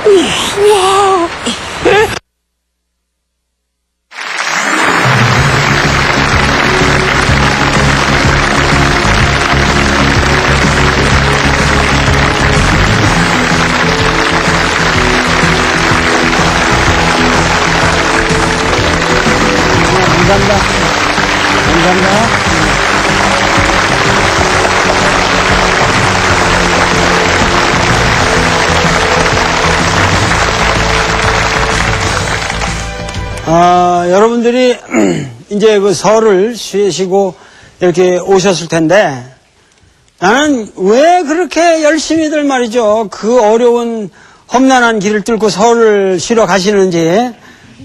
우와. 감사합니다. 감사합니다. 여러분들이 이제 그 설을 쉬시고 이렇게 오셨을 텐데 나는 왜 그렇게 열심히들 말이죠. 그 어려운 험난한 길을 뚫고 설을 쉬러 가시는지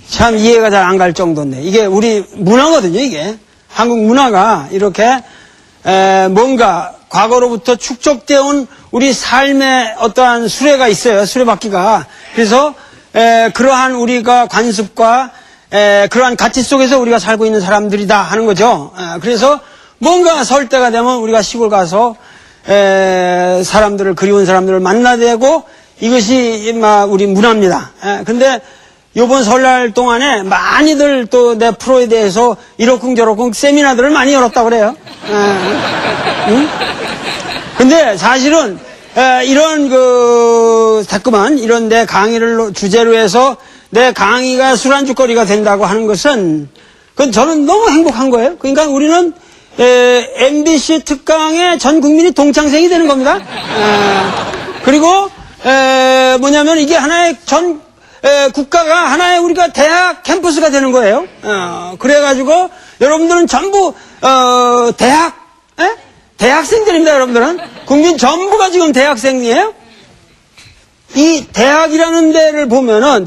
참 이해가 잘 안 갈 정도인데 이게 우리 문화거든요. 이게 한국 문화가 이렇게 뭔가 과거로부터 축적되어 온 우리 삶의 어떠한 수레가 있어요. 수레바퀴가. 그래서 그러한 우리가 관습과 그러한 가치 속에서 우리가 살고 있는 사람들이다 하는 거죠. 그래서 뭔가 설 때가 되면 우리가 시골 가서 사람들을 그리운 사람들을 만나야 되고 이것이 우리 문화입니다. 근데 요번 설날 동안에 많이들 또 내 프로에 대해서 이러쿵저러쿵 세미나들을 많이 열었다고 그래요. 응? 근데 사실은 이런 자꾸만 이런 내 강의를 주제로 해서 내 강의가 술안주거리가 된다고 하는 것은 그건 저는 너무 행복한 거예요. 그러니까 우리는 MBC 특강에 전 국민이 동창생이 되는 겁니다. 그리고 뭐냐면 이게 하나의 국가가 하나의 우리가 대학 캠퍼스가 되는 거예요. 그래가지고 여러분들은 전부 대학생들입니다. 여러분들은 국민 전부가 지금 대학생이에요. 이 대학이라는 데를 보면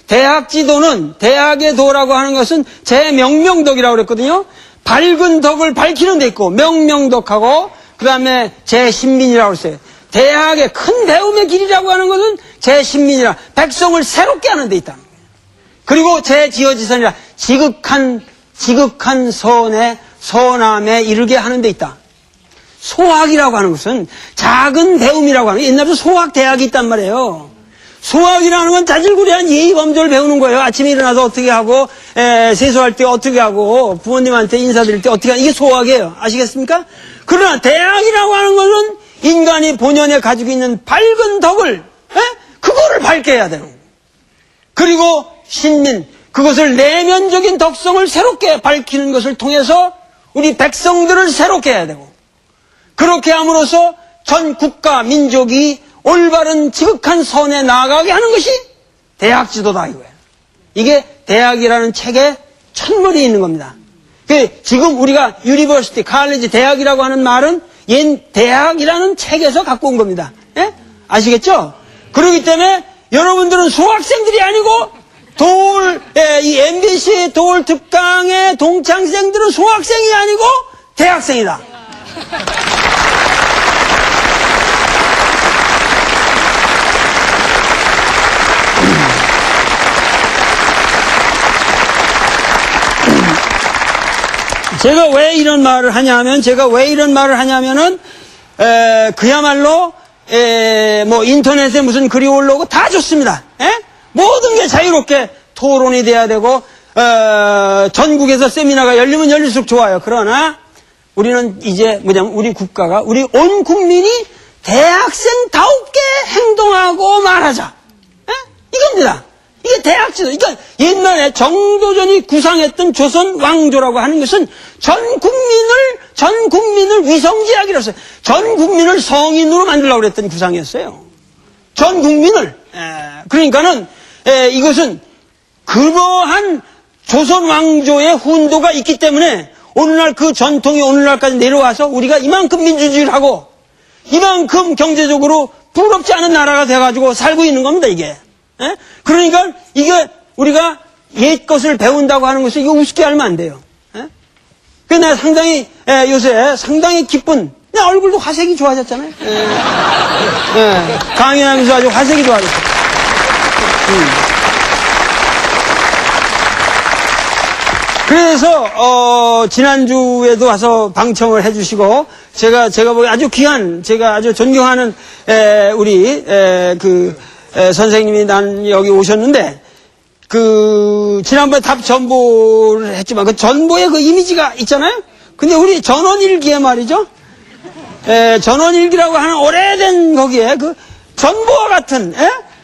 대학 지도는 대학의 도라고 하는 것은 제 명명덕이라고 그랬거든요. 밝은 덕을 밝히는 데 있고 명명덕하고 그 다음에 제 신민이라고 했어요. 대학의 큰 배움의 길이라고 하는 것은 제 신민이라 백성을 새롭게 하는 데 있다. 그리고 제 지어지선이라 지극한 선함에 이르게 하는 데 있다. 소학이라고 하는 것은 작은 배움이라고 하는 옛날부터 소학대학이 있단 말이에요. 소학이라는 건 자질구레한 예의범절을 배우는 거예요. 아침에 일어나서 어떻게 하고 세수할 때 어떻게 하고 부모님한테 인사드릴 때 어떻게 하는 이게 소학이에요. 아시겠습니까? 그러나 대학이라고 하는 것은 인간이 본연에 가지고 있는 밝은 덕을 그거를 밝게 해야 되는 거예요. 그리고 신민 그것을 내면적인 덕성을 새롭게 밝히는 것을 통해서 우리 백성들을 새롭게 해야 되고 그렇게 함으로써 전 국가 민족이 올바른 지극한 선에 나아가게 하는 것이 대학 지도다 이거예요. 이게 대학이라는 책에 첫머리에 있는 겁니다. 지금 우리가 유니버시티, 칼리지, 대학이라고 하는 말은 옛 대학이라는 책에서 갖고 온 겁니다. 예? 아시겠죠? 그렇기 때문에 여러분들은 수학생들이 아니고 이 MBC 도울 특강의 동창생들은 수학생이 아니고 대학생이다. 제가 왜 이런 말을 하냐면은 그야말로 뭐 인터넷에 무슨 글이 올라오고 다 좋습니다. 모든 게 자유롭게 토론이 돼야 되고 전국에서 세미나가 열리면 열릴수록 좋아요. 그러나 우리는 이제 뭐냐면 우리 국가가 우리 온 국민이 대학생다우게 행동하고 말하자. 이겁니다. 이게 대학지도. 그러니까 옛날에 정도전이 구상했던 조선 왕조라고 하는 것은 전 국민을 위성제약이라고 했어요. 전 국민을 성인으로 만들려고 그랬던 구상이었어요. 전 국민을. 그러니까는 이것은 그러한 조선 왕조의 훈도가 있기 때문에 오늘날 그 전통이 오늘날까지 내려와서 우리가 이만큼 민주주의를 하고 이만큼 경제적으로 부럽지 않은 나라가 돼가지고 살고 있는 겁니다. 이게. 그러니까 이게 우리가 옛 것을 배운다고 하는 것은 이거 우습게 알면 안 돼요. 그래서 내가 상당히 요새 상당히 기쁜 내 얼굴도 화색이 좋아졌잖아요. 강연하면서 아주 화색이 좋아졌어요. 그래서 지난주에도 와서 방청을 해주시고 제가 보기 아주 귀한 제가 아주 존경하는 우리 선생님이 난 여기 오셨는데, 지난번에 답 전보를 했지만, 그 전보의 그 이미지가 있잖아요? 근데 우리 전원일기에 말이죠? 전원일기라고 하는 오래된 거기에 그 전보와 같은,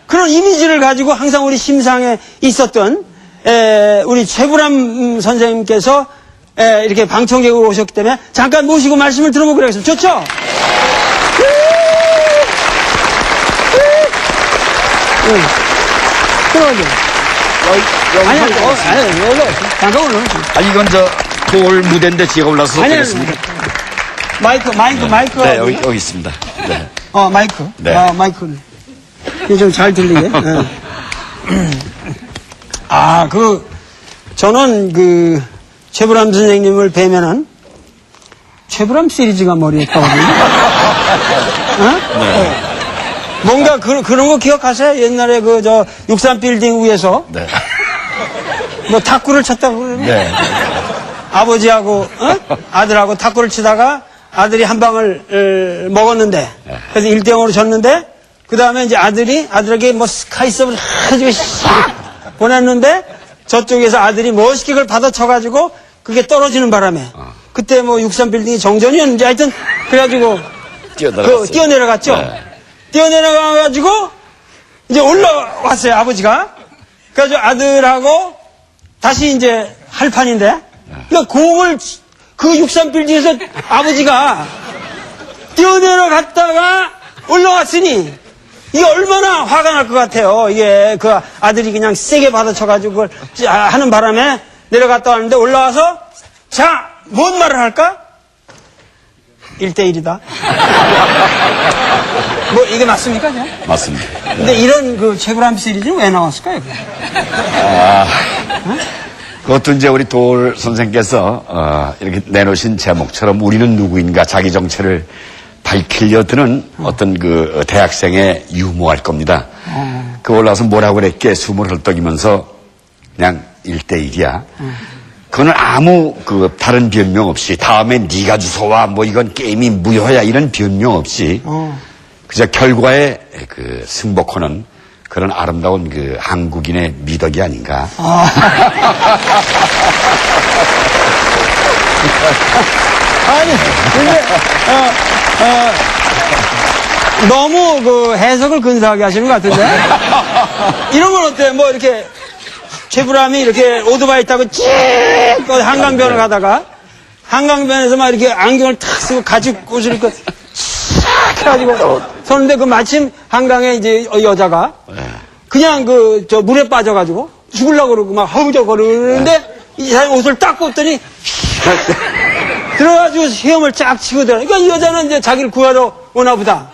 그런 이미지를 가지고 항상 우리 심상에 있었던, 우리 최불암 선생님께서 이렇게 방청객으로 오셨기 때문에 잠깐 모시고 말씀을 들어보기로 하겠습니다. 좋죠? 들어가죠. 아니, 올라오세요. 잠깐 올라오세요. 아, 이건 돌 무대인데 제가 올라서 되겠습니까? 마이크. 네, 여기 있습니다. 네. 마이크. 네. 마이크를. 이게 좀 잘 들리게. 네. 저는 최불암 선생님을 뵈면은, 최불암 시리즈가 머리에 떠오르네. 네. 뭔가 그런 거 기억하세요? 옛날에 63빌딩 위에서. 네. 뭐 탁구를 쳤다고 그러네. 네. 아버지하고, 아들하고 탁구를 치다가 아들이 한 방을 먹었는데, 그래서 1대0으로 졌는데, 그 다음에 이제 아들에게 뭐 스카이서브를 해가지고 보냈는데, 저쪽에서 아들이 멋있게 그걸 받아쳐가지고, 그게 떨어지는 바람에, 그때 뭐 63빌딩이 정전이었는지 하여튼, 그래가지고, 뛰어내려갔죠? 네. 뛰어내려가가지고, 이제 올라왔어요, 아버지가. 그래가지고 아들하고 다시 이제 할 판인데, 그러니까 공을 그 63빌딩에서 아버지가 뛰어내려갔다가 올라왔으니, 이게 얼마나 화가 날 것 같아요. 이게 그 아들이 그냥 세게 받아쳐가지고 그걸 하는 바람에 내려갔다 왔는데 올라와서, 자, 뭔 말을 할까? 1대1이다. 뭐, 이게 맞습니까? 그냥? 맞습니다. 근데 이런 최불암 시리즈는 왜 나왔을까요? 그것도 이제 우리 돌 선생께서, 이렇게 내놓으신 제목처럼 우리는 누구인가 자기 정체를 밝히려 드는 어떤 대학생의 유머할 겁니다. 올라와서 뭐라고 그랬게 숨을 헐떡이면서 그냥 1대1이야. 그거는 아무 다른 변명 없이 다음에 네가 주워와 뭐 이건 게임이 무효야 이런 변명 없이 그저 결과에 승복하는 그런 아름다운 한국인의 미덕이 아닌가. 아니 근데 너무 해석을 근사하게 하시는 것 같은데. 이런 건 어때? 뭐 이렇게 최불암이 이렇게 오토바이 타고 쭉 한강변을 가다가 한강변에서 막 이렇게 안경을 탁 쓰고 가죽옷을 입고 싹 해가지고 서는데 마침 한강에 이제 여자가 그냥 물에 빠져가지고 죽으려고 그러고 막 허우적거리는데 이 사람이 옷을 딱 벗더니 들어가지고 헤엄을 쫙 치고 들어. 그러니까 이 여자는 이제 자기를 구하러 오나 보다.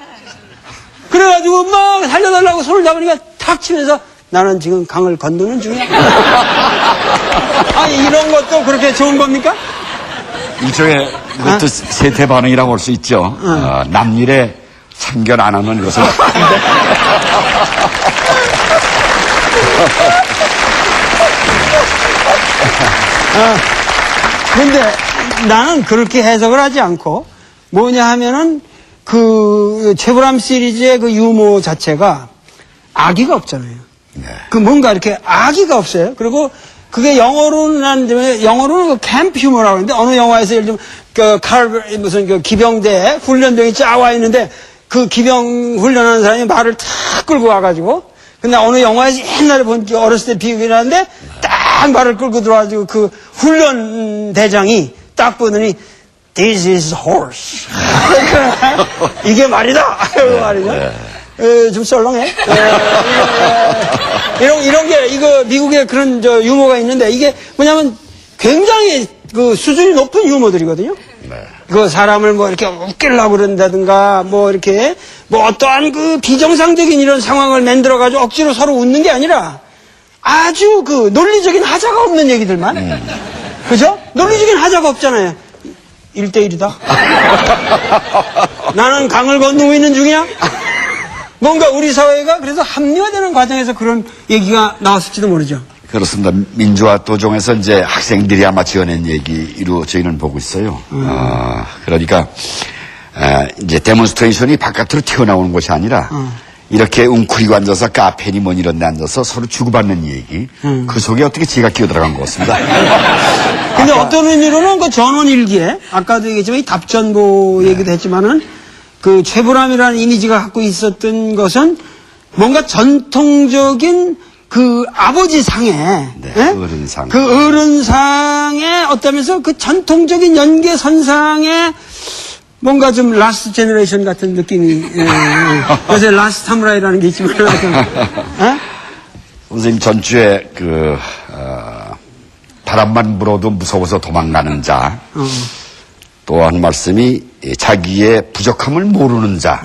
그래가지고 막 살려달라고 손을 잡으니까 탁 치면서 나는 지금 강을 건너는 중이야. 아니, 이런 것도 그렇게 좋은 겁니까? 일종의 그것도 세태 반응이라고 볼 수 있죠. 남일에 참견 안 하는 것을. 근데 나는 그렇게 해석을 하지 않고 뭐냐 하면은 최불암 시리즈의 유머 자체가 악의가 없잖아요. 네. 뭔가 이렇게 악의가 없어요. 그리고 그게 영어로는 캠프 휴머라고 하는데 어느 영화에서 예를 들면 무슨 기병대에 훈련병이 쫙 와 있는데 그 기병 훈련하는 사람이 말을 탁 끌고 와가지고 근데 어느 영화에서 옛날에 본 어렸을 때 비극이 나는데 딱 말을 끌고 들어와가지고 훈련 대장이 딱 보더니 This is horse. 이게 말이다. 이거 말이죠. 좀 썰렁해. 이런 게, 미국에 그런 유머가 있는데, 이게 뭐냐면 굉장히 수준이 높은 유머들이거든요. 네. 사람을 뭐 이렇게 웃기려고 그런다든가, 뭐 이렇게, 뭐 어떠한 비정상적인 이런 상황을 만들어가지고 억지로 서로 웃는 게 아니라 아주 논리적인 하자가 없는 얘기들만. 그죠? 논리적인 하자가 없잖아요. 1대1이다. 나는 강을 건너고 있는 중이야. 뭔가 우리 사회가 그래서 합리화되는 과정에서 그런 얘기가 나왔을지도 모르죠. 그렇습니다. 민주화 도정에서 이제 학생들이 아마 지어낸 얘기로 저희는 보고 있어요. 그러니까 이제 데몬스트레이션이 바깥으로 튀어나오는 것이 아니라 이렇게 웅크리고 앉아서 카페니 뭐니 이런 데 앉아서 서로 주고받는 얘기. 그 속에 어떻게 지가 끼어들어간 것 같습니다. 근데 어떤 의미로는 그 전원일기에, 아까도 얘기했지만 이 답전보 얘기도 했지만은 그 최불암이라는 이미지가 갖고 있었던 것은 뭔가 전통적인 그 아버지 상에, 네, 어른상. 그 어른상에 어떠면서 그 전통적인 연계선상에 뭔가 좀 라스트 제너레이션 같은 느낌이, 요새 라스트 사무라이라는 게 있지만, 선생님 전주에 바람만 불어도 무서워서 도망가는 자. 또 한 말씀이 자기의 부족함을 모르는 자.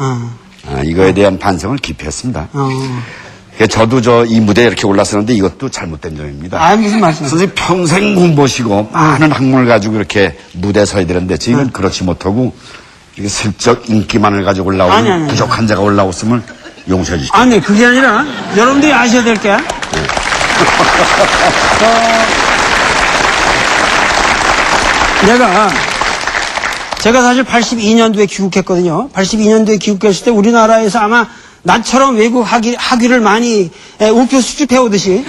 이거에 대한 반성을 깊이 했습니다. 저도 이 무대에 이렇게 올랐었는데 이것도 잘못된 점입니다. 아, 무슨 말씀? 선생님 평생 공부하시고 많은 학문을 가지고 이렇게 무대에 서야 되는데 지금 그렇지 못하고 이게 슬쩍 인기만을 가지고 올라오는 아니. 부족한 자가 올라왔음을 용서해 주십시오. 아니, 그게 아니라 여러분들이 아셔야 될 게. 제가 사실 82년도에 귀국했거든요. 82년도에 귀국했을 때 우리나라에서 아마 나처럼 외국 학위를 많이 우표 수집해 오듯이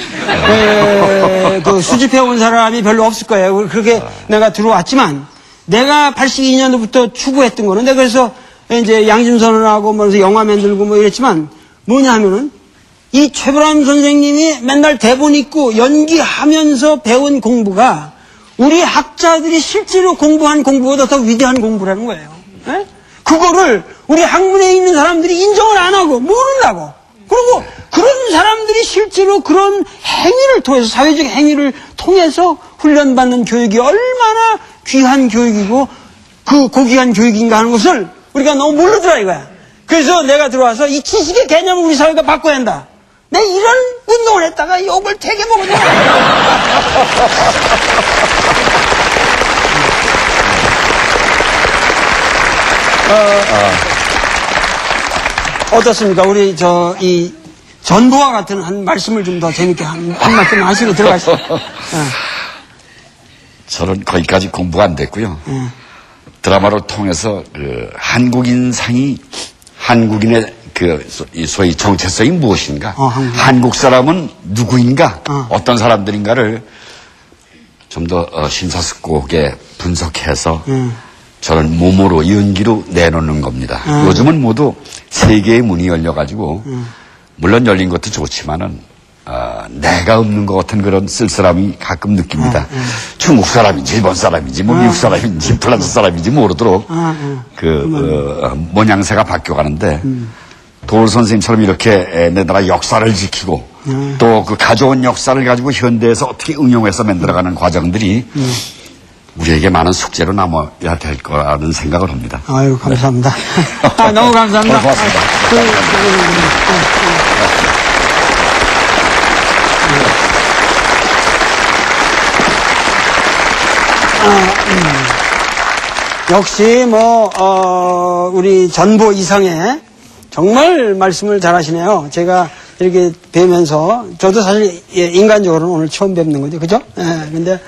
그 수집해 온 사람이 별로 없을 거예요. 그렇게 내가 들어왔지만 내가 82년도부터 추구했던 거는 내가 그래서 이제 양심선언하고 뭐 그래서 영화 만들고 뭐 이랬지만 뭐냐 하면은 이 최불암 선생님이 맨날 대본 읽고 연기하면서 배운 공부가 우리 학자들이 실제로 공부한 공부보다 더 위대한 공부라는 거예요. 에? 그거를 우리 학문에 있는 사람들이 인정을 안 하고 모른다고. 그리고 그런 사람들이 실제로 그런 행위를 통해서 사회적 행위를 통해서 훈련받는 교육이 얼마나 귀한 교육이고 그 고귀한 교육인가 하는 것을 우리가 너무 모르더라 이거야. 그래서 내가 들어와서 이 지식의 개념을 우리 사회가 바꿔야 한다. 내가 이런 운동을 했다가 욕을 되게 먹었냐. 어떻습니까? 우리 이 전도와 같은 한 말씀을 좀 더 재밌게 한 말씀 하시고 들어가시죠. 저는 거기까지 공부가 안 됐고요. 드라마를 통해서 한국인상이 한국인의 소위 정체성이 무엇인가, 한국 사람은 누구인가, 어떤 사람들인가를 좀 더 심사숙고하게 분석해서 저는 몸으로 연기로 내놓는 겁니다. 요즘은 모두 세계의 문이 열려가지고 물론 열린 것도 좋지만은 내가 없는 것 같은 그런 쓸쓸함이 가끔 느낍니다. 중국 사람인지 일본 사람인지 뭐 미국 사람인지 프랑스 사람인지 모르도록 모양새가 바뀌어가는데 도울 선생님처럼 이렇게 내 나라 역사를 지키고 또 그 가져온 역사를 가지고 현대에서 어떻게 응용해서 만들어가는 과정들이 우리에게 많은 숙제로 남아야 될 거라는 생각을 합니다. 아유, 감사합니다. 네. 너무 감사합니다. 고맙습니다. 역시 우리 전보 이상의 정말 말씀을 잘하시네요. 제가 이렇게 뵈면서 저도 사실 인간적으로는 오늘 처음 뵙는 거죠, 그죠? 근데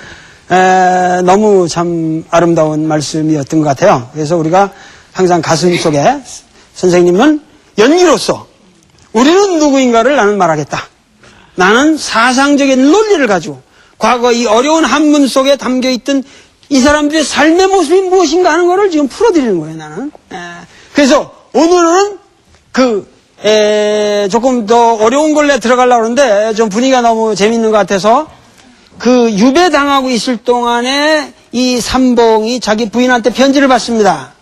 너무 참 아름다운 말씀이었던 것 같아요. 그래서 우리가 항상 가슴 속에 선생님은 연기로서 우리는 누구인가를 나는 말하겠다. 나는 사상적인 논리를 가지고 과거 이 어려운 한문 속에 담겨있던 이 사람들의 삶의 모습이 무엇인가 하는 거를 지금 풀어드리는 거예요, 나는. 그래서 오늘은 조금 더 어려운 걸로 들어가려고 하는데 좀 분위기가 너무 재밌는 것 같아서 그 유배당하고 있을 동안에 이 삼봉이 자기 부인한테 편지를 받습니다.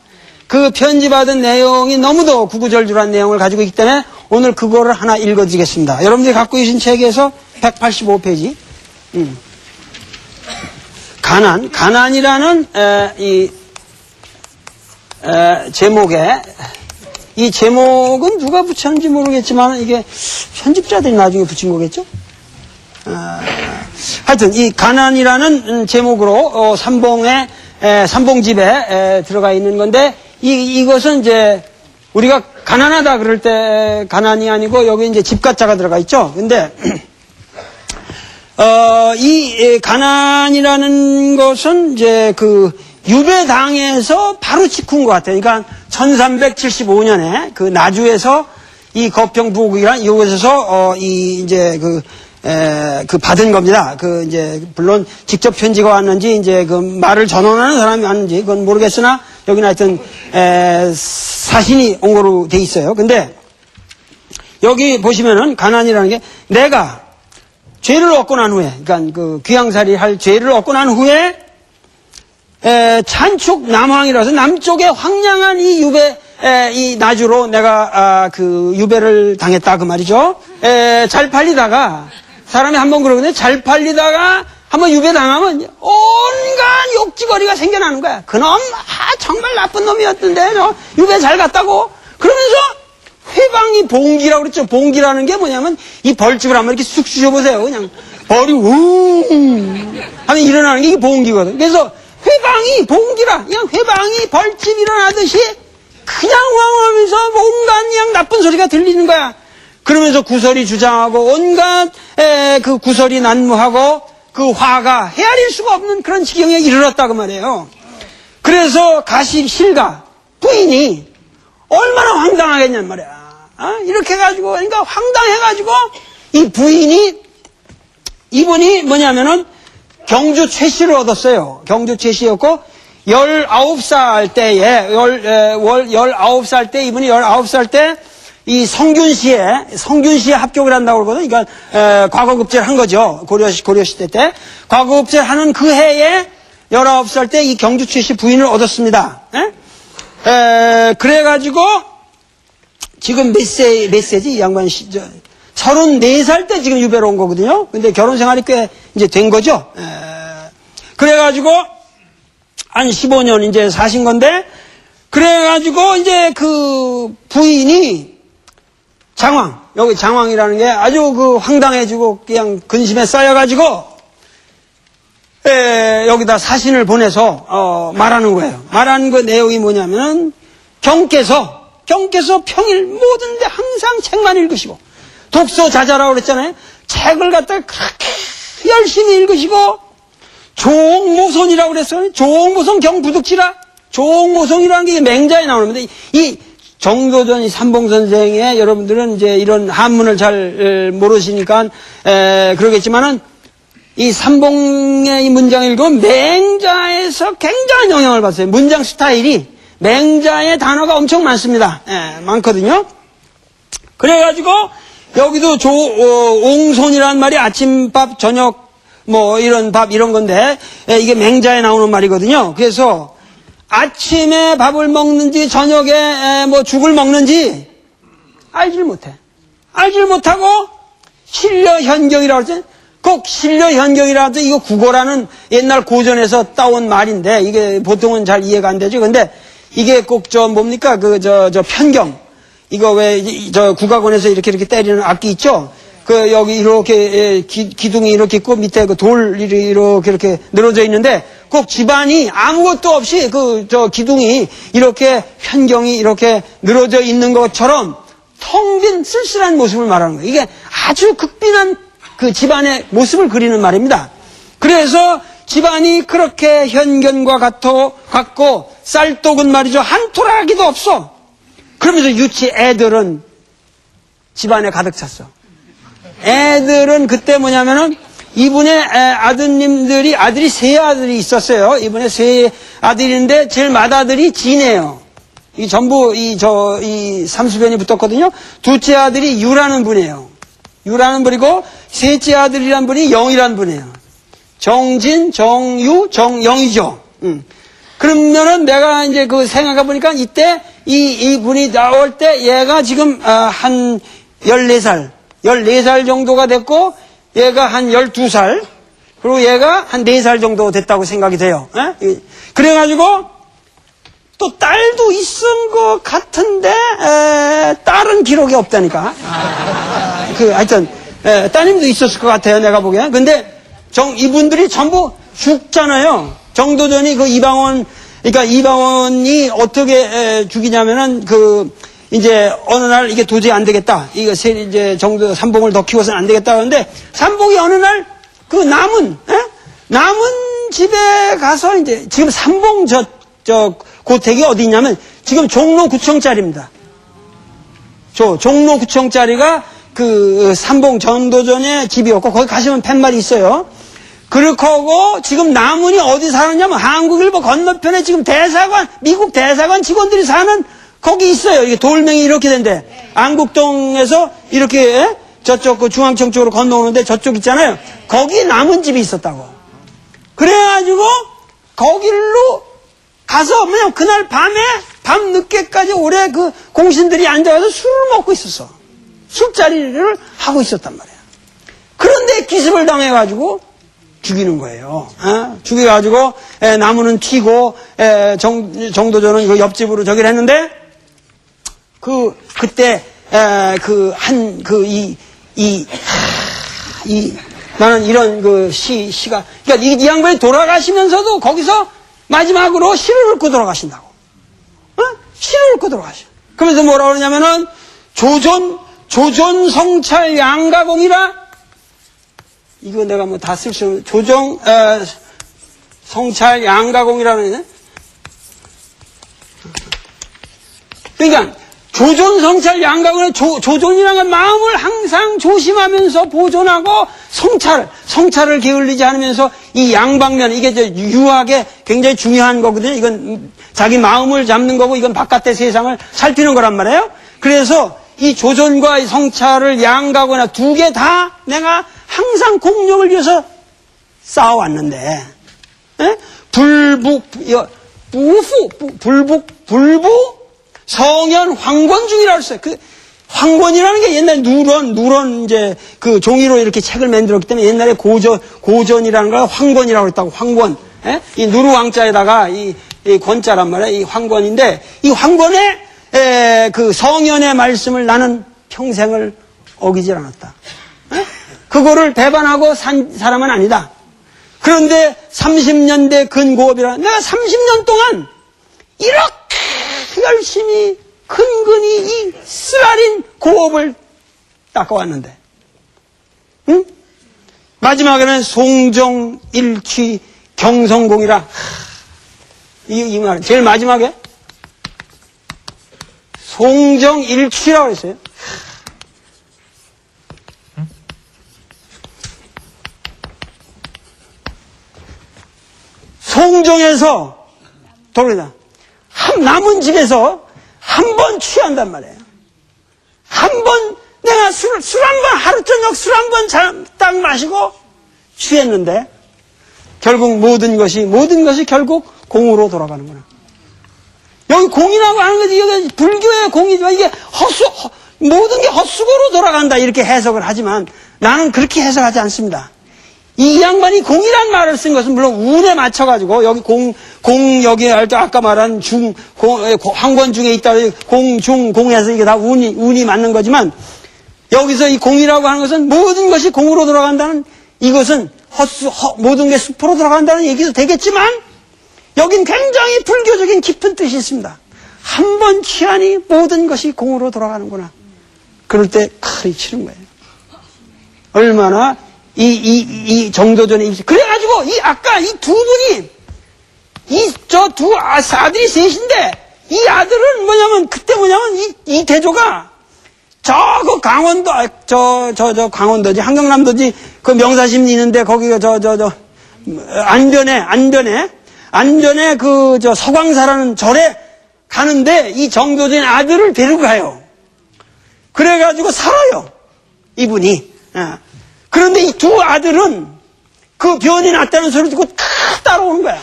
그 편지 받은 내용이 너무도 구구절절한 내용을 가지고 있기 때문에 오늘 그거를 하나 읽어드리겠습니다. 여러분들이 갖고 계신 책에서 185페이지. 가난이라는 제목에 이 제목은 누가 붙였는지 모르겠지만 이게 편집자들이 나중에 붙인 거겠죠? 하여튼 이 가난이라는 제목으로 삼봉집에 들어가 있는 건데 이것은 이제 우리가 가난하다 그럴 때 가난이 아니고 여기 이제 집가자가 들어가 있죠. 근데 이 가난이라는 것은 이제 그 유배당에서 바로 직후인 것 같아요. 그러니까 1375년에 그 나주에서 이 거평부국이란 이곳에서 이제 그 받은 겁니다. 이제 물론 직접 편지가 왔는지 이제 그 말을 전원하는 사람이 왔는지 그건 모르겠으나 여기는 하여튼 사신이 온 거로 돼 있어요. 근데 여기 보시면은 가난이라는 게 내가 죄를 얻고 난 후에, 그러니까 그 귀양살이 할 죄를 얻고 난 후에 찬축 남황이라서 남쪽에 황량한 이 유배 이 나주로 내가 그 유배를 당했다 그 말이죠. 잘 팔리다가 사람이 한번 그러는데 잘 팔리다가 한번 유배 당하면 온갖 욕지거리가 생겨나는 거야. 그놈 정말 나쁜 놈이었던데 너 유배 잘 갔다고 그러면서 회방이 봉기라고 그랬죠. 봉기라는 게 뭐냐면 이 벌집을 한번 이렇게 쑥 쑤셔보세요. 그냥 벌이 하면 일어나는 게 이게 봉기거든. 그래서 회방이 봉기라 그냥 회방이 벌집 일어나듯이 그냥 왕하면서 온갖 그냥 나쁜 소리가 들리는 거야. 그러면서 구설이 주장하고 온갖 그 구설이 난무하고 그 화가 헤아릴 수가 없는 그런 지경에 이르렀다고 말이에요. 그래서 가십실가 부인이 얼마나 황당하겠냔 말이야. 이렇게 해가지고 그러니까 황당해가지고 이 부인이 이분이 뭐냐면은 경주 최씨를 얻었어요. 경주 최씨였고 19살 때에 19살 때 이분이 19살 때 이 성균시에 합격을 한다고 그러거든요. 그러니까 과거급제를 한 거죠. 고려시대 때 과거급제를 하는 그 해에 19살 때 이 경주 최씨 부인을 얻었습니다. 그래가지고 지금 몇 세지 이 양반 34살 때 지금 유배로 온 거거든요. 근데 결혼 생활이 꽤 이제 된 거죠. 그래가지고 한 15년 이제 사신 건데, 그래가지고 이제 그 부인이 여기 장황이라는 게 아주 그 황당해지고 그냥 근심에 쌓여가지고, 여기다 사신을 보내서, 말하는 거예요. 말하는 그 내용이 뭐냐면은, 경께서 평일 모든 데 항상 책만 읽으시고, 독서자자라고 그랬잖아요. 책을 갖다가 그렇게 열심히 읽으시고, 조옥모손이라고 그랬어요. 조옥모손 경부득지라. 조옥모손이라는 게 맹자에 나오는데, 이 정도전 이 삼봉선생의 여러분들은 이제 이런 한문을 잘 모르시니까, 그러겠지만은, 이 삼봉의 이 문장을 읽으면 맹자에서 굉장한 영향을 받았어요. 문장 스타일이 맹자의 단어가 엄청 많습니다. 많거든요. 그래가지고, 여기도 옹손이라는 말이 아침밥, 저녁, 뭐 이런 밥 이런 건데 이게 맹자에 나오는 말이거든요. 그래서 아침에 밥을 먹는지 저녁에 뭐 죽을 먹는지 알지를 못해. 알지를 못하고 신려현경이라고 하죠. 꼭 신려현경이라도 이거 국어라는 옛날 고전에서 따온 말인데 이게 보통은 잘 이해가 안 되죠. 근데 이게 꼭 뭡니까 저 편경 이거 왜 국악원에서 이렇게 때리는 악기 있죠. 여기 이렇게, 기둥이 이렇게 있고, 밑에 돌이 이렇게 늘어져 있는데, 꼭 집안이 아무것도 없이 기둥이 이렇게, 편경이 이렇게 늘어져 있는 것처럼 텅 빈 쓸쓸한 모습을 말하는 거예요. 이게 아주 극빈한 그 집안의 모습을 그리는 말입니다. 그래서 집안이 그렇게 현견과 같고, 쌀독은 말이죠. 한 토라기도 없어. 그러면서 유치 애들은 집안에 가득 찼어. 애들은 그때 뭐냐면은 이분의 아들이 세 아들이 있었어요. 이분의 세 아들인데 제일 맏아들이 진해요. 이 전부 이 삼수변이 붙었거든요. 둘째 아들이 유라는 분이에요. 유라는 분이고 셋째 아들이란 분이 영이란 분이에요. 정진, 정유, 정영이죠. 그러면은 내가 이제 생각해 보니까 이때 이 분이 나올 때 얘가 지금 한 14살 정도가 됐고, 얘가 한 12살, 그리고 얘가 한 4살 정도 됐다고 생각이 돼요. 그래가지고, 또 딸도 있은 것 같은데, 딸은 기록이 없다니까. 하여튼, 따님도 있었을 것 같아요, 내가 보기엔. 근데, 이분들이 전부 죽잖아요. 정도전이 그러니까 이방원이 어떻게 죽이냐면은 이제 어느 날 이게 도저히 안 되겠다. 이제 삼봉을 더 키워서는 안 되겠다 하는데 삼봉이 어느 날 남은 집에 가서 이제 지금 삼봉 고택이 어디 있냐면 지금 종로구청짜리입니다. 종로구청짜리가 그 삼봉 전도전에 집이었고 거기 가시면 팻말이 있어요. 그렇게 하고 지금 남은이 어디 사느냐면 한국일보 건너편에 지금 대사관, 미국 대사관 직원들이 사는 거기 있어요. 이게 돌멩이 이렇게 된데 안국동에서 이렇게 저쪽 그 중앙청 쪽으로 건너오는데 저쪽 있잖아요. 거기 남은 집이 있었다고. 그래가지고 거길로 가서 그냥 그날 밤 늦게까지 오래 그 공신들이 앉아서 술을 먹고 있었어. 술자리를 하고 있었단 말이야. 그런데 기습을 당해가지고 죽이는 거예요. 죽여가지고 나무는 튀고 정도전은 그 옆집으로 저기를 했는데 그때 나는 이런 그 시가 그러니까 이 양반이 돌아가시면서도 거기서 마지막으로 시를 읽고 돌아가신다고. 시를 읽고 돌아가셔. 그러면서 뭐라 그러냐면은 조전 성찰 양가공이라 이거 내가 뭐 다 쓸 수 없는 성찰 양가공이라는 그러니까 조전 성찰 양가공의 조전이라는 건 마음을 항상 조심하면서 보존하고 성찰을 게을리지 않으면서 이 양방면 이게 유학에 굉장히 중요한 거거든요. 이건 자기 마음을 잡는 거고 이건 바깥의 세상을 살피는 거란 말이에요. 그래서 이 조전과 이 성찰을 양가거나 두 개 다 내가 항상 공력을 위해서 쌓아왔는데, 불부 성현 황권중이라고 했어요. 그 황권이라는 게 옛날 누런 이제 그 종이로 이렇게 책을 만들었기 때문에 옛날에 고전이라는 걸 황권이라고 했다고, 황권. 이 누르왕자에다가 이 권자란 말이에요. 이 황권인데, 이 황권의 그 성현의 말씀을 나는 평생을 어기질 않았다. 그거를 배반하고 산 사람은 아니다. 그런데 30년대 근고업이라 내가 30년 동안 이렇게 열심히 근근히 이 쓰라린 고업을 닦아왔는데, 응? 마지막에는 송정일취 경성공이라 이 말 제일 마지막에 송정일취라고 했어요. 송정에서 돌아다 남은 집에서 한 번 취한단 말이에요. 한 번 내가 술 한 번 하루 저녁 술 한 번 딱 마시고 취했는데 결국 모든 것이 결국 공으로 돌아가는구나. 여기 공이라고 하는 거지. 여기 불교의 공이지만 이게 모든 게 헛수고로 돌아간다 이렇게 해석을 하지만 나는 그렇게 해석하지 않습니다. 이 양반이 공이란 말을 쓴 것은 물론 운에 맞춰가지고 여기 여기 아까 말한 황권 중에 있다 공에서 이게 다 운이 맞는 거지만 여기서 이 공이라고 하는 것은 모든 것이 공으로 돌아간다는 이것은 모든 게 숲으로 돌아간다는 얘기도 되겠지만 여긴 굉장히 불교적인 깊은 뜻이 있습니다. 한 번 취하니 모든 것이 공으로 돌아가는구나. 그럴 때 칼이 치는 거예요. 얼마나 이 정도전에 그래가지고 아까 이 두 분이 저 두 아들이 셋인데 이 아들은 그때 이 대조가 그 강원도 강원도지 한경남도지 그 명사심리 있는데 거기가 안변에 그 서광사라는 절에 가는데 이 정도전 아들을 데리고 가요. 그래가지고 살아요 이분이. 그런데 이 두 아들은 그 변이 났다는 소리를 듣고 다 따라오는 거야.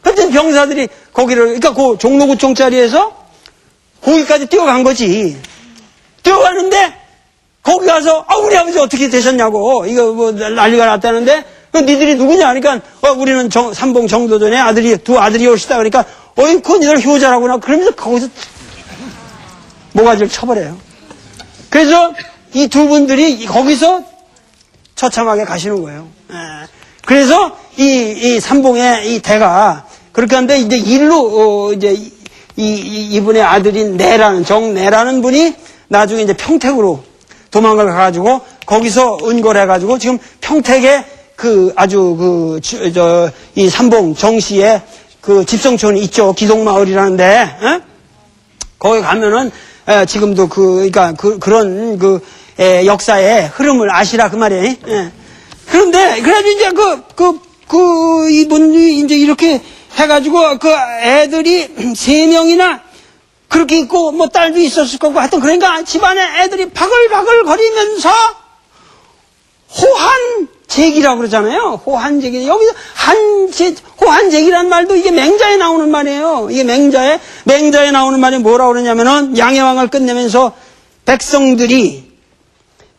그때 병사들이 그러니까 그 종로구청짜리에서 거기까지 뛰어간 거지. 뛰어가는데 거기 가서 우리 아버지 어떻게 되셨냐고 이거 뭐 난리가 났다는데 니들이 누구냐 그러니까 우리는 삼봉 정도전에 두 아들이 오시다 그러니까 그건 니들 효자라구나 그러면서 거기서 모가지를 쳐버려요. 그래서 이 두 분들이 거기서 처참하게 가시는 거예요. 그래서 이 삼봉의 이 대가 그렇게 하는데 이제 일로 이분의 아들인 정내라는 분이 나중에 이제 평택으로 도망을 가가지고 거기서 은골해가지고 지금 평택에 이 삼봉 정씨의 그 집성촌이 있죠. 기동마을이라는데 거기 가면은 지금도 그러니까 그런 역사의 흐름을 아시라 그 말이에요. 예. 그런데 그래가지고 이제 이분이 이제 이렇게 해가지고 그 애들이 3명이나 그렇게 있고 뭐 딸도 있었을 거고 하여튼 그러니까 집안에 애들이 바글바글 거리면서 호한제기라고 그러잖아요. 호한제기. 여기서 호한제기란 말도 이게 맹자에 나오는 말이에요. 이게 맹자에 나오는 말이 뭐라고 그러냐면은 양해왕을 끝내면서 백성들이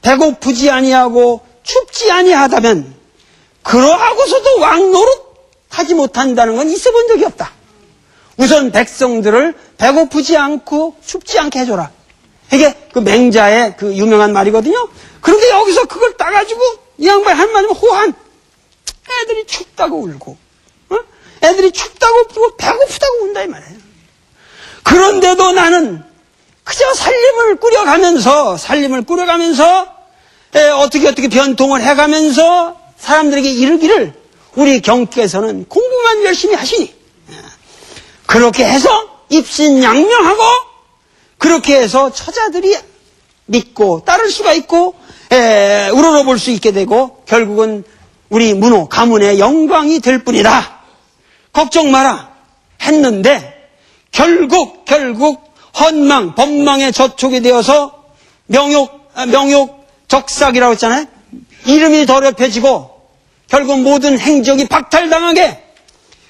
배고프지 아니하고 춥지 아니하다면 그러하고서도 왕노릇 하지 못한다는 건 있어 본 적이 없다. 우선 백성들을 배고프지 않고 춥지 않게 해줘라. 이게 그 맹자의 그 유명한 말이거든요. 그런데 여기서 그걸 따가지고 이 양반이 한 말이면 호한. 애들이 춥다고 울고, 애들이 춥다고 울고 배고프다고 운다 이 말이에요. 그런데도 나는 그저 살림을 꾸려가면서 어떻게 변통을 해가면서 사람들에게 이르기를 우리 경께서는 공부만 열심히 하시니 그렇게 해서 입신양명하고 그렇게 해서 처자들이 믿고 따를 수가 있고 우러러볼 수 있게 되고 결국은 우리 문호 가문의 영광이 될 뿐이다. 걱정 마라 했는데 결국 헌망 법망에 저촉이 되어서 명욕 적삭이라고 했잖아요. 이름이 더럽혀지고 결국 모든 행적이 박탈당하게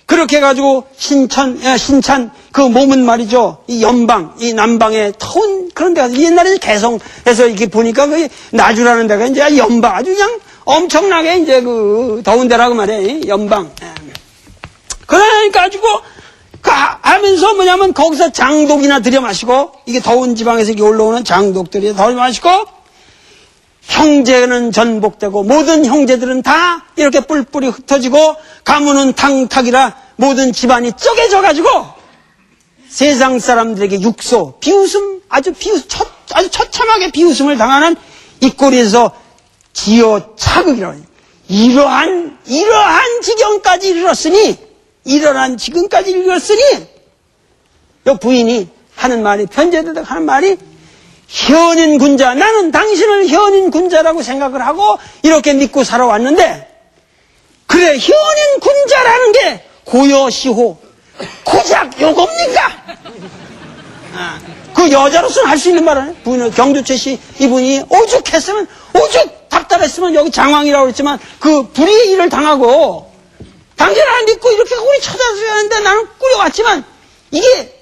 그렇게 해가지고 신찬 그 몸은 말이죠. 이 연방, 이 남방의 더운 그런 데가 옛날에 개성에서 이렇게 보니까 그 나주라는 데가 이제 연방 아주 그냥 엄청나게 이제 그 더운 데라고 말해. 연방. 그러니까 가지고 하면서 뭐냐면 거기서 장독이나 들여 마시고 이게 더운 지방에서 이렇게 올라오는 장독들이 들여 마시고 형제는 전복되고 모든 형제들은 다 이렇게 뿔뿔이 흩어지고 가문은 탕탁이라 모든 집안이 쪼개져가지고 세상 사람들에게 육소, 비웃음, 아주 처참하게 비웃음을 당하는 이 꼴에서 지어 차극이라고 해요. 이러한 지경까지 이르렀으니 요 부인이 하는 말이 편지에다 하는 말이 현인 군자, 나는 당신을 현인 군자라고 생각을 하고 이렇게 믿고 살아왔는데 그래 현인 군자라는 게 고여시호 고작 요겁니까? 그 여자로서는 할 수 있는 말은 부인은 경주채 씨 이분이 오죽 답답했으면 여기 장왕이라고 그랬지만 그 불의의 일을 당하고 당신을 안 믿고 이렇게 우리 쳐다줘야 하는데 나는 꾸려왔지만 이게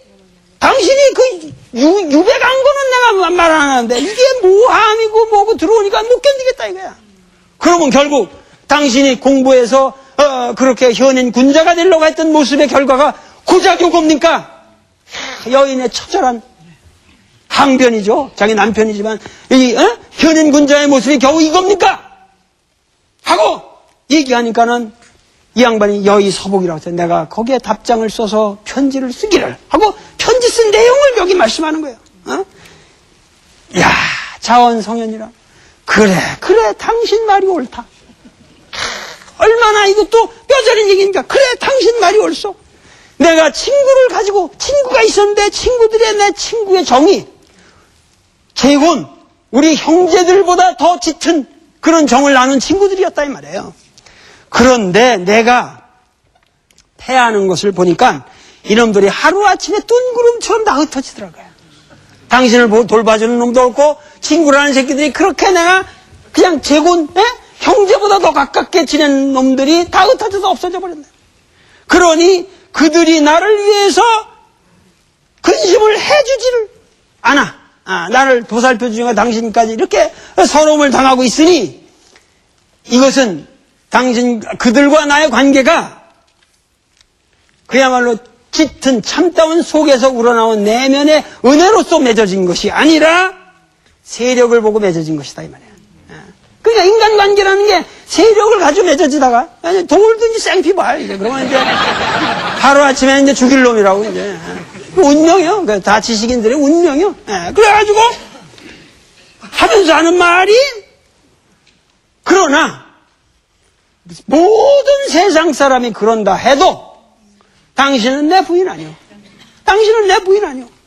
당신이 그 유배간 거는 내가 말 안 하는데 이게 모함이고 뭐고 들어오니까 못 견디겠다 이거야. 그러면 결국 당신이 공부해서 그렇게 현인 군자가 되려고 했던 모습의 결과가 고작 요겁니까? 여인의 처절한 항변이죠. 자기 남편이지만 이 현인 군자의 모습이 겨우 이겁니까? 하고 얘기하니까는 이 양반이 여의 서복이라고 해서 내가 거기에 답장을 써서 편지를 쓰기를 하고 편지 쓴 내용을 여기 말씀하는 거예요. 야, 자원성현이라. 그래, 당신 말이 옳다. 얼마나 이것도 뼈저린 얘기니까. 그래, 당신 말이 옳소. 내가 친구가 있었는데 내 친구의 정이 재혼, 우리 형제들보다 더 짙은 그런 정을 나눈 친구들이었다 이 말이에요. 그런데 내가 패하는 것을 보니까 이놈들이 하루아침에 뜬구름처럼 다 흩어지더라고요. 당신을 돌봐주는 놈도 없고 친구라는 새끼들이 그렇게 내가 그냥 재혼, 형제보다 더 가깝게 지낸 놈들이 다 흩어져서 없어져 버렸네. 그러니 그들이 나를 위해서 근심을 해주지를 않아. 나를 보살펴주니까 당신까지 이렇게 서러움을 당하고 있으니 이것은 그들과 나의 관계가 그야말로 짙은 참다운 속에서 우러나온 내면의 은혜로서 맺어진 것이 아니라 세력을 보고 맺어진 것이다 이 말이야. 그러니까 인간관계라는 게 세력을 가지고 맺어지다가 동물든지 생피봐 이제 그러면 이제 하루아침에 이제 죽일 놈이라고 이제 운명이요. 다 지식인들의 운명이요. 그래가지고 하면서 하는 말이 그러나 모든 세상 사람이 그런다 해도 당신은 내 부인 아니오.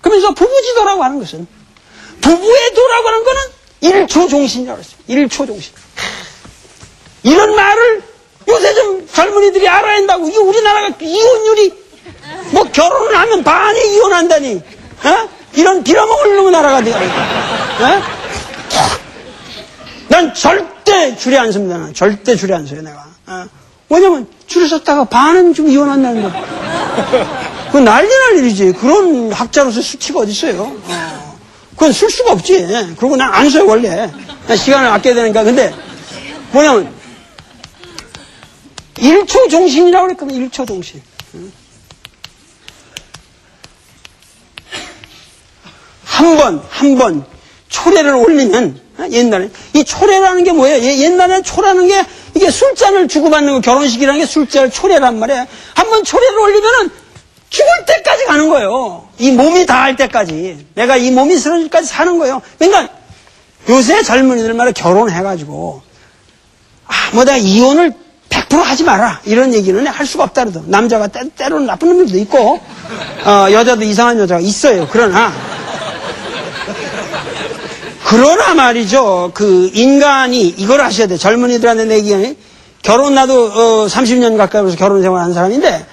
그러면서 부부지도라고 하는 것은 부부의 도라고 하는 거는 1초 종신이라고 했어요. 1초 종신. 이런 말을 요새 좀 젊은이들이 알아야 한다고. 이게 우리나라가 이혼율이 뭐 결혼을 하면 반이 이혼한다니. 어? 이런 빌어먹을 놈의 나라가 돼요. 어? 난 절대 줄에 안 섭니다. 난 절대 줄에 안 서요, 내가. 어? 왜냐면 줄에 섰다가 반은 좀 이혼한다는 거. 그건 난리 날 일이지. 그런 학자로서 수치가 어디 있어요. 그건 쓸 수가 없지. 그리고 난 안 써요, 원래. 난 시간을 아껴야 되니까. 근데 뭐냐면 1초 종신이라고 그랬거든. 1초 종신. 한 번 초래를 올리면, 옛날에 이 초래라는 게 뭐예요? 옛날에 초라는 게 이게 술잔을 주고받는 거, 결혼식이라는 게 술잔을 초래란 말이에요. 한 번 초래를 올리면은 죽을 때까지 가는 거예요. 이 몸이 다할 때까지. 내가 이 몸이 쓰러질 때까지 사는 거예요. 그러니까 요새 젊은이들 말에 결혼해가지고 뭐 내가 이혼을 100% 하지 마라 이런 얘기는 할 수가 없다 그러더. 남자가 때로는 나쁜 놈들도 있고 여자도 이상한 여자가 있어요. 그러나 말이죠. 인간이 이걸 아셔야 돼. 젊은이들한테 내기에 결혼 나도 30년 가까이 해서 결혼 생활한 사람인데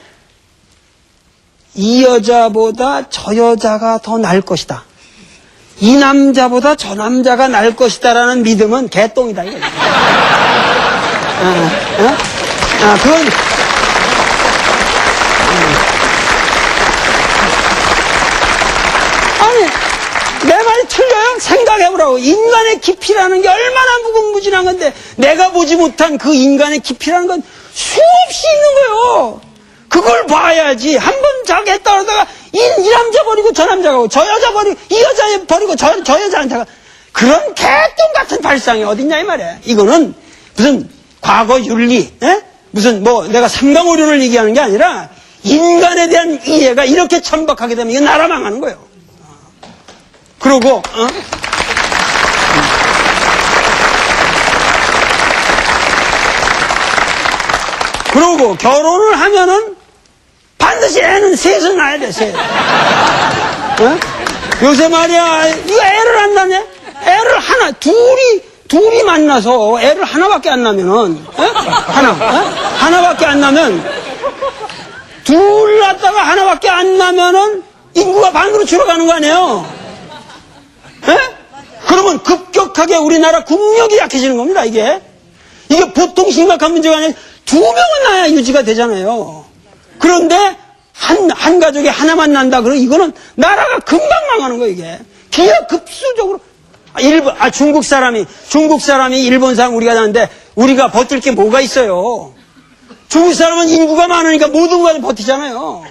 이 여자보다 저 여자가 더 나을 것이다. 이 남자보다 저 남자가 나을 것이다라는 믿음은 개똥이다. 그건 아니 내 말이 틀려요? 생각해보라고. 인간의 깊이라는 게 얼마나 무궁무진한 건데 내가 보지 못한 그 인간의 깊이라는 건 수없이 있는 거예요. 그걸 봐야지. 한 번 자기 했다 그러다가 이 남자 버리고 저 남자 가고 저 여자 버리고 이 여자 버리고 저 여자한테 가. 그런 개똥 같은 발상이 어딨냐 이 말이야. 이거는 무슨 과거 윤리, 무슨 내가 삼강오륜을 얘기하는 게 아니라 인간에 대한 이해가 이렇게 천박하게 되면 이거 나라 망하는 거예요. 그러고 그러고 결혼을 하면은 반드시 애는 셋은 낳아야 돼, 셋. 요새 말이야, 이거 애를 안 낳냐? 애를 둘이 만나서 애를 하나밖에 안 낳으면은, 하나밖에 안 낳으면, 둘 낳다가 하나밖에 안 낳으면은 인구가 반으로 줄어가는 거 아니에요? 그러면 급격하게 우리나라 국력이 약해지는 겁니다, 이게. 이게 보통 심각한 문제가 아니라 2명은 낳아야 유지가 되잖아요. 그런데 한 가족에 하나만 난다 그러면 이거는 나라가 금방 망하는 거예요, 이게. 기하급수적으로. 중국 사람이 일본 사람 우리가 나는데 우리가 버틸 게 뭐가 있어요? 중국 사람은 인구가 많으니까 모든 걸 버티잖아요.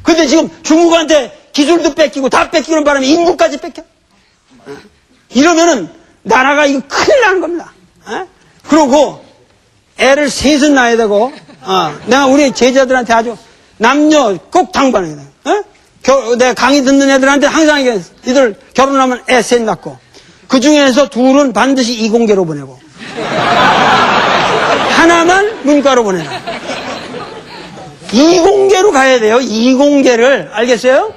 근데 지금 중국한테 기술도 뺏기고 다 뺏기는 바람에 인구까지 뺏겨. 이러면은 나라가 이거 큰일 나는 겁니다. 그러고 애를 셋은 낳아야 되고, 내가 우리 제자들한테 아주 남녀 꼭 당부하는 거예요. 내가 강의 듣는 애들한테 항상 얘기해. 이들 결혼하면 애 셋 낳고, 그 중에서 둘은 반드시 이공계로 보내고, 하나만 문과로 보내라. 이공계로 가야 돼요. 이공계를. 알겠어요?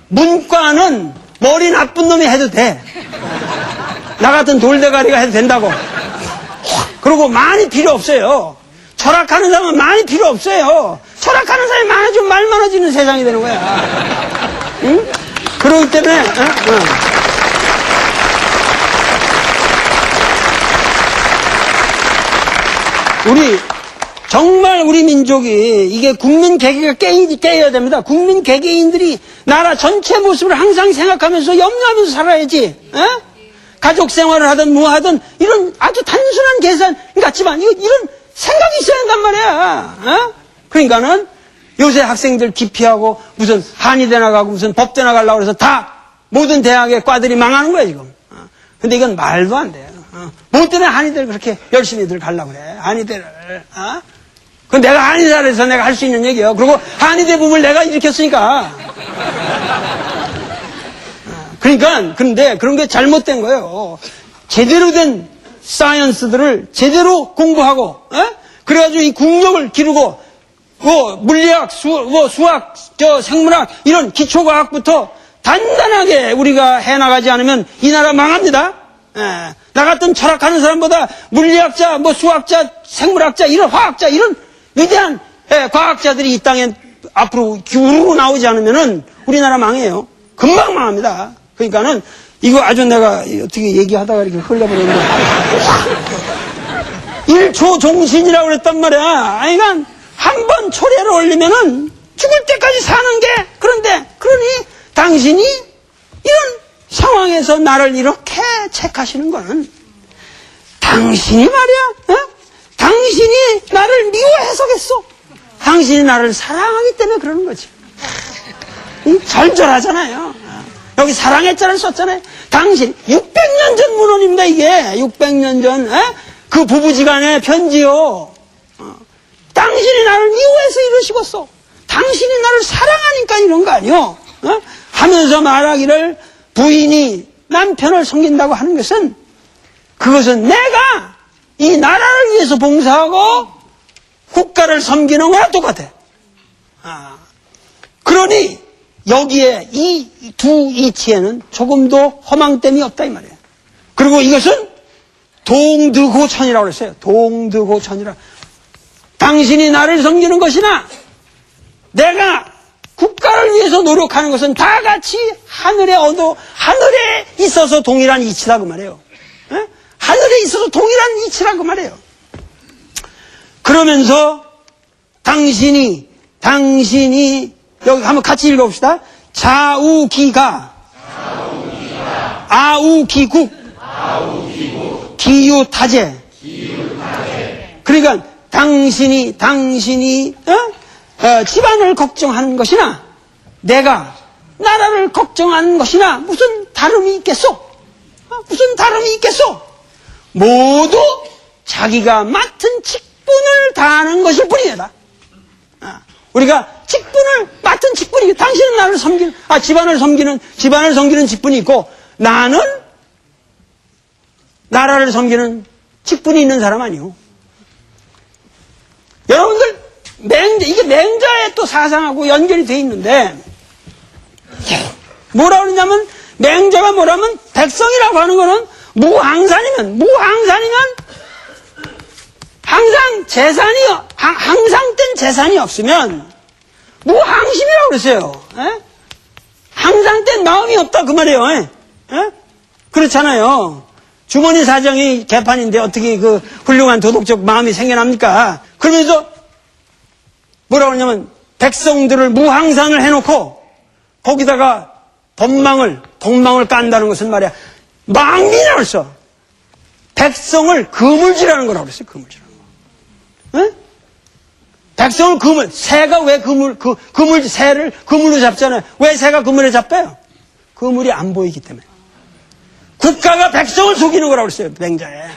문과는 머리 나쁜 놈이 해도 돼. 나 같은 돌대가리가 해도 된다고. 그리고 많이 필요 없어요. 철학하는 사람은 많이 필요 없어요. 철학하는 사람이 많아지면 말 많아지는 세상이 되는 거야. 응? 그러기 때문에, 정말 우리 민족이, 이게 국민 개개가 깨야 됩니다. 국민 개개인들이 나라 전체 모습을 항상 생각하면서 염려하면서 살아야지. 가족 생활을 하든 뭐 하든 이런 아주 단순한 계산 같지만 이런 생각이 있어야 한단 말이야. 그러니까는 요새 학생들 기피하고 무슨 한의대 나가고 무슨 법대 나가려고 해서 다 모든 대학의 과들이 망하는 거야 지금. 근데 이건 말도 안 돼요. 뭐 때문에 한의대를 그렇게 열심히들 가려고 그래. 한의대를. 그건 내가 한의대에서 내가 할 수 있는 얘기예요. 그리고 한의대 부분을 내가 일으켰으니까. 그런데 그런 게 잘못된 거예요. 제대로 된 사이언스들을 제대로 공부하고, 그래가지고 이 국력을 기르고, 물리학, 수학, 생물학, 이런 기초과학부터 단단하게 우리가 해나가지 않으면 이 나라 망합니다. 나 같은 철학하는 사람보다 물리학자, 뭐 수학자, 생물학자, 이런 화학자, 이런 위대한 과학자들이 이 땅에 앞으로 우르르 나오지 않으면은 우리나라 망해요. 금방 망합니다. 그러니까는 이거 아주 내가 어떻게 얘기하다가 이렇게 흘려버렸는데 1초 종신이라고 그랬단 말이야. 그러니까 한 번 초래를 올리면은 죽을 때까지 사는 게, 그런데 그러니 당신이 이런 상황에서 나를 이렇게 책하시는 거는 당신이 말이야, 당신이 나를 미워해서겠어. 당신이 나를 사랑하기 때문에 그러는 거지. 절절하잖아요. 여기 사랑했자를 썼잖아요. 당신 600년 전 문헌입니다. 이게 600년 전 그 부부지간의 편지요. 당신이 나를 미워해서 이러시겠어. 당신이 나를 사랑하니까 이런 거 아니요. 하면서 말하기를 부인이 남편을 섬긴다고 하는 것은, 그것은 내가 이 나라를 위해서 봉사하고 국가를 섬기는 거랑 똑같아. 그러니 여기에 이 두 이치에는 조금도 허망됨이 없다 이 말이에요. 그리고 이것은 동드고천이라고 그랬어요. 동드고천이라. 당신이 나를 섬기는 것이나 내가 국가를 위해서 노력하는 것은 다 같이 하늘에 있어서 동일한 이치다 그 말이에요. 하늘에 있어서 동일한 이치라 그 말이에요. 그러면서 당신이 여기 한번 같이 읽어봅시다. 좌우기가 아우기국 기유타제. 그러니까 당신이 집안을 걱정하는 것이나 내가 나라를 걱정하는 것이나 무슨 다름이 있겠소? 무슨 다름이 있겠소? 모두 자기가 맡은 직분을 다하는 것일 뿐이다. 우리가 직분을 맡은 직분이, 당신은 나를 섬기는, 집안을 섬기는 직분이 있고, 나는 나라를 섬기는 직분이 있는 사람 아니오. 여러분들, 이게 맹자의 또 사상하고 연결이 돼 있는데, 뭐라 그러냐면, 맹자가 뭐라면, 백성이라고 하는 거는 무항산이면, 항상 된 재산이 없으면, 무항심이라고 그랬어요. 항상 된 마음이 없다, 그 말이에요. 그렇잖아요. 주머니 사정이 개판인데 어떻게 그 훌륭한 도덕적 마음이 생겨납니까? 그러면서 뭐라고 하냐면, 백성들을 무항산을 해놓고, 거기다가 법망을 깐다는 것은 말이야, 망민이라고 그랬어. 백성을 그물질하는 거라고 그랬어요, 그물질하는 거. 백성을 새가 왜 새를 그물로 잡잖아요. 왜 새가 그물에 잡혀요? 그물이 안 보이기 때문에. 국가가 백성을 속이는 거라고 그랬어요, 맹자에.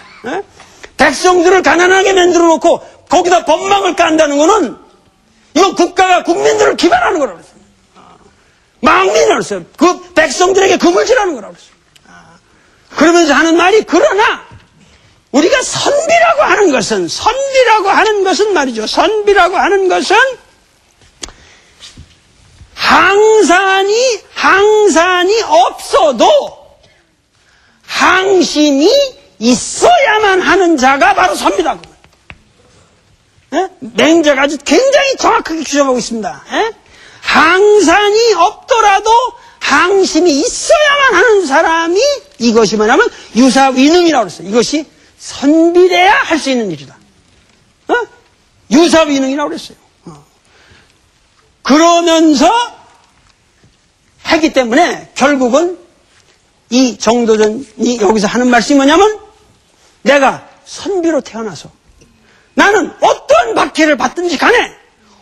백성들을 가난하게 만들어 놓고 거기다 법망을 깐다는 거는 이건 국가가 국민들을 기반하는 거라고 그랬어요. 망민이라고 그랬어요. 그 백성들에게 그물질하는 거라고 그랬어요. 그러면서 하는 말이, 그러나 우리가 선비라고 하는 것은 말이죠. 선비라고 하는 것은 항산이 없어도 항심이 있어야만 하는 자가 바로 선비다. 맹자가 아주 굉장히 정확하게 규정하고 있습니다. 항산이 없더라도 항심이 있어야만 하는 사람이, 이것이 뭐냐면 유사위능이라고 그랬어요. 이것이 선비래야 할 수 있는 일이다. 유사위능이라고 그랬어요. 그러면서 했기 때문에 결국은 이 정도전이 여기서 하는 말씀이 뭐냐면, 내가 선비로 태어나서 나는 어떠한 박해를 받든지 간에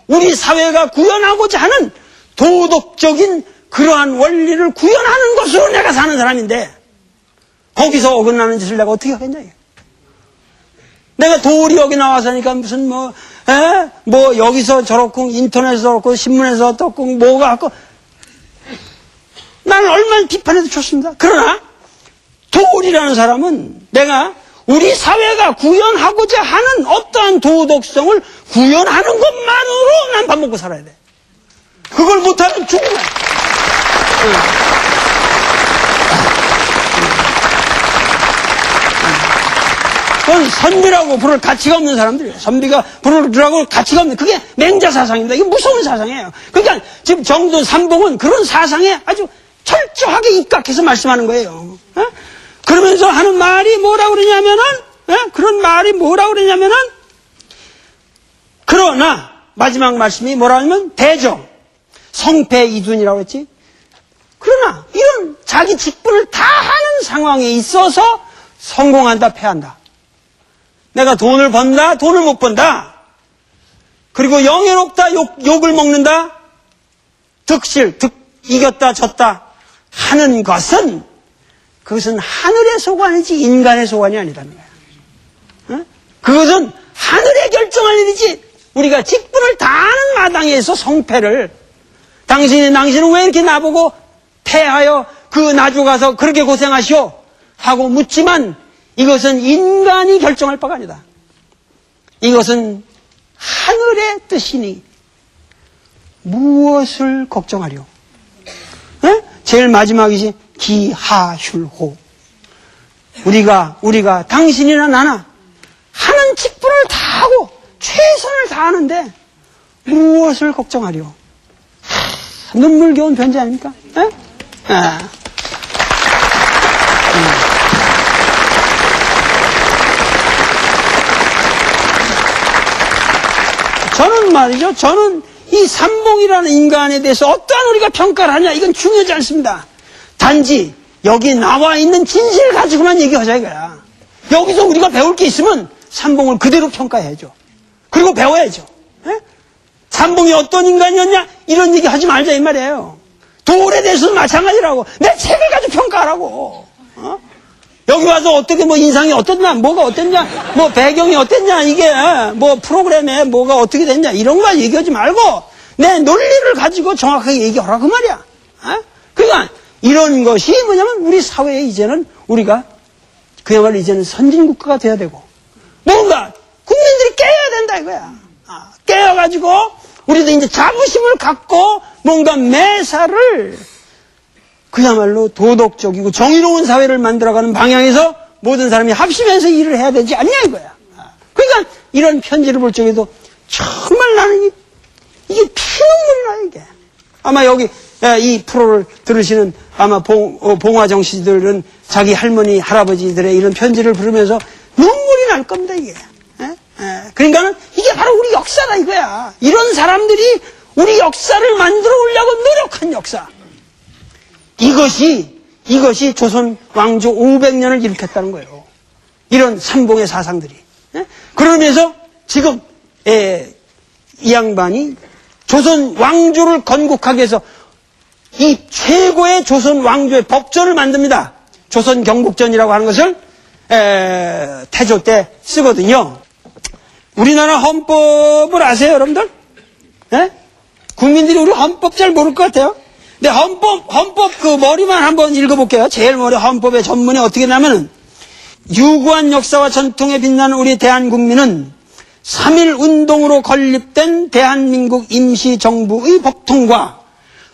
우리 사회가 구현하고자 하는 도덕적인 그러한 원리를 구현하는 것으로 내가 사는 사람인데, 거기서 어긋나는 짓을 내가 어떻게 하겠냐. 내가 도리 여기 나와서니까 무슨 뭐 여기서 저렇고 인터넷에서 저렇고 신문에서 떴고 뭐가 갖고, 나는 얼마나 비판해도 좋습니다. 그러나 도리라는 사람은 내가 우리 사회가 구현하고자 하는 어떠한 도덕성을 구현하는 것만으로 난 밥 먹고 살아야 돼. 그걸 못하면 죽는 거야. 그건 선비라고 부를 가치가 없는 사람들이에요. 선비가 부르라고 가치가 없는, 그게 맹자 사상입니다. 이게 무서운 사상이에요. 그러니까 지금 정도 삼봉은 그런 사상에 아주 철저하게 입각해서 말씀하는 거예요. 그러면서 하는 말이 뭐라고 그러냐면은, 그런 말이 뭐라고 그러냐면은, 그러나, 마지막 말씀이 뭐라 하냐면, 대정, 성패 이둔이라고 했지. 그러나, 이런 자기 직분을 다 하는 상황에 있어서 성공한다, 패한다. 내가 돈을 번다, 돈을 못 번다. 그리고 영예롭다, 욕을 먹는다. 이겼다, 졌다. 하는 것은, 그것은 하늘의 소관이지 인간의 소관이 아니라는 거야. 그것은 하늘의 결정할 일이지, 우리가 직분을 다하는 마당에서 성패를, 당신은 왜 이렇게 나보고 패하여 그 나주 가서 그렇게 고생하시오? 하고 묻지만, 이것은 인간이 결정할 바가 아니다. 이것은 하늘의 뜻이니 무엇을 걱정하려? 제일 마지막이지. 기하휼호. 우리가 당신이나 나나 하는 직분을 다하고 최선을 다하는데 무엇을 걱정하려? 눈물겨운 편지 아닙니까? 저는 말이죠. 저는 이 삼봉이라는 인간에 대해서 어떠한 우리가 평가를 하냐, 이건 중요하지 않습니다. 단지 여기 나와 있는 진실을 가지고만 얘기하자 이거야. 여기서 우리가 배울 게 있으면 삼봉을 그대로 평가해야죠. 그리고 배워야죠. 삼봉이 어떤 인간이었냐, 이런 얘기 하지 말자 이 말이에요. 돌에 대해서도 마찬가지라고. 내 책을 가지고 평가하라고. 여기 와서 어떻게 뭐 인상이 어떻냐, 뭐가 어땠냐, 뭐 배경이 어땠냐, 이게 뭐 프로그램에 뭐가 어떻게 됐냐, 이런 거 얘기하지 말고 내 논리를 가지고 정확하게 얘기하라 그 말이야. 그러니까 이런 것이 뭐냐면 우리 사회에 이제는 우리가 그야말로 이제는 선진국가가 돼야 되고 뭔가 국민들이 깨어야 된다 이거야. 깨어가지고 우리도 이제 자부심을 갖고 뭔가 매사를 그야말로 도덕적이고 정의로운 사회를 만들어가는 방향에서 모든 사람이 합심해서 일을 해야 되지 않냐 이거야. 그러니까 이런 편지를 볼 적에도 정말 나는 이게 피눈물이 나 이게. 아마 여기 이 프로를 들으시는 아마 봉화정 씨들은 자기 할머니 할아버지들의 이런 편지를 부르면서 눈물이 날 겁니다 이게. 그러니까는 이게 바로 우리 역사다 이거야. 이런 사람들이 우리 역사를 만들어 오려고 노력한 역사. 이것이 조선 왕조 500년을 일으켰다는 거예요. 이런 삼봉의 사상들이. 그러면서 지금 이 양반이 조선 왕조를 건국하기 위해서 이 최고의 조선 왕조의 법전을 만듭니다. 조선 경국전이라고 하는 것을 태조 때 쓰거든요. 우리나라 헌법을 아세요, 여러분들? 국민들이 우리 헌법 잘 모를 것 같아요. 근데 헌법 그 머리만 한번 읽어볼게요. 제일 머리 헌법의 전문이 어떻게 되냐면은 유구한 역사와 전통에 빛나는 우리 대한국민은 3.1 운동으로 건립된 대한민국 임시정부의 법통과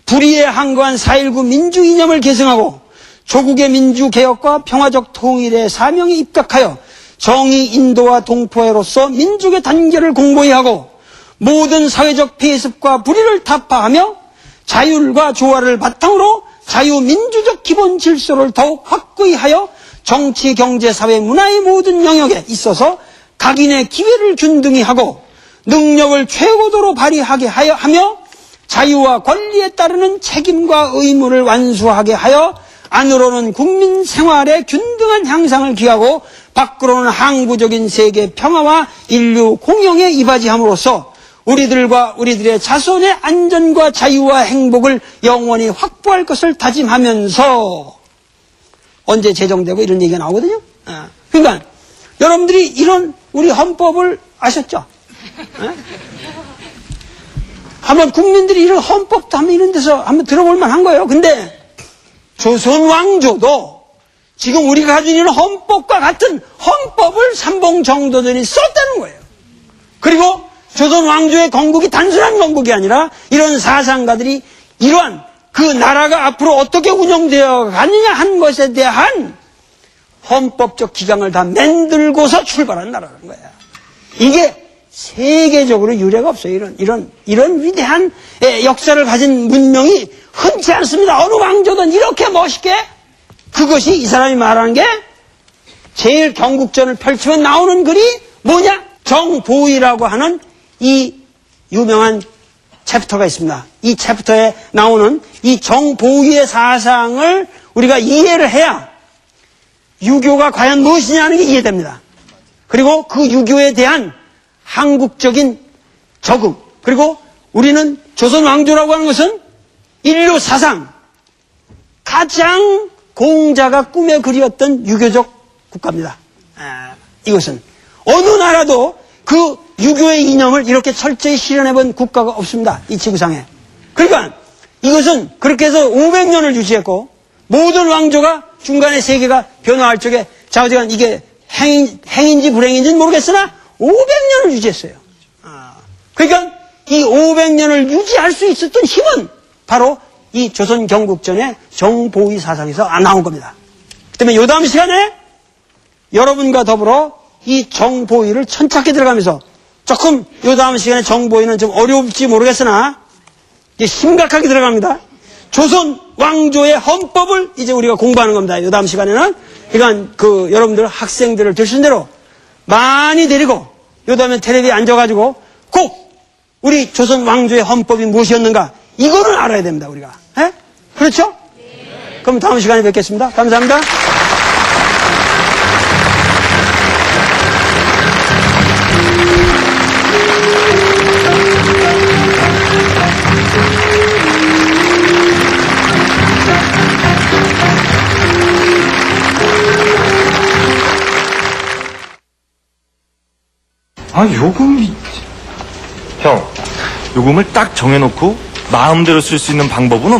불의에 항거한 4.19 민주이념을 계승하고 조국의 민주개혁과 평화적 통일의 사명에 입각하여 정의 인도와 동포애로서 민족의 단결을 공고히 하고 모든 사회적 폐습과 불의를 타파하며 자율과 조화를 바탕으로 자유민주적 기본 질서를 더욱 확고히 하여 정치, 경제, 사회, 문화의 모든 영역에 있어서 각인의 기회를 균등히 하고 능력을 최고도로 발휘하게 하며 자유와 권리에 따르는 책임과 의무를 완수하게 하여 안으로는 국민 생활의 균등한 향상을 기하고 밖으로는 항구적인 세계 평화와 인류 공영에 이바지함으로써 우리들과 우리들의 자손의 안전과 자유와 행복을 영원히 확보할 것을 다짐하면서 언제 제정되고 이런 얘기가 나오거든요. 그러니까 여러분들이 이런 우리 헌법을 아셨죠? 한번 국민들이 이런 헌법도 한번 이런 데서 한번 들어볼 만한 거예요. 근데 조선 왕조도 지금 우리가 가지고 있는 헌법과 같은 헌법을 삼봉 정도전이 썼다는 거예요. 그리고 조선 왕조의 건국이 단순한 건국이 아니라 이런 사상가들이 이러한 그 나라가 앞으로 어떻게 운영되어 가느냐 한 것에 대한 헌법적 기강을 다 만들고서 출발한 나라라는 거야. 이게 세계적으로 유례가 없어요. 이런 위대한 역사를 가진 문명이 흔치 않습니다. 어느 왕조든 이렇게 멋있게. 그것이 이 사람이 말하는 게 제일 경국전을 펼치면 나오는 글이 뭐냐? 정보위라고 하는 이 유명한 챕터가 있습니다. 이 챕터에 나오는 이 정보위의 사상을 우리가 이해를 해야 유교가 과연 무엇이냐는 게 이해됩니다. 그리고 그 유교에 대한 한국적인 적응, 그리고 우리는 조선 왕조라고 하는 것은 인류 사상 가장 공자가 꿈에 그리웠던 유교적 국가입니다. 이것은 어느 나라도 그 유교의 이념을 이렇게 철저히 실현해본 국가가 없습니다. 이 지구상에. 그러니까 이것은 그렇게 해서 500년을 유지했고 모든 왕조가 중간에 세계가 변화할 적에 좌우지간 이게 행인지 불행인지는 모르겠으나 500년을 유지했어요. 그러니까 이 500년을 유지할 수 있었던 힘은 바로 이 조선 경국전의 정보위 사상에서 나온 겁니다. 그 때문에 요 다음 시간에 여러분과 더불어 이 정보위를 천착해 들어가면서 조금 요 다음 시간에 정보위는 좀 어려울지 모르겠으나 이제 심각하게 들어갑니다. 조선 왕조의 헌법을 이제 우리가 공부하는 겁니다. 요 다음 시간에는. 그러니까 여러분들 학생들을 되신 대로 많이 데리고 요 다음에 텔레비에 앉아가지고 꼭 우리 조선 왕조의 헌법이 무엇이었는가 이거를 알아야 됩니다. 우리가. 에? 그렇죠? 네. 그럼 다음 시간에 뵙겠습니다. 감사합니다. 요금이... 형, 요금을 딱 정해놓고 마음대로 쓸 수 있는 방법은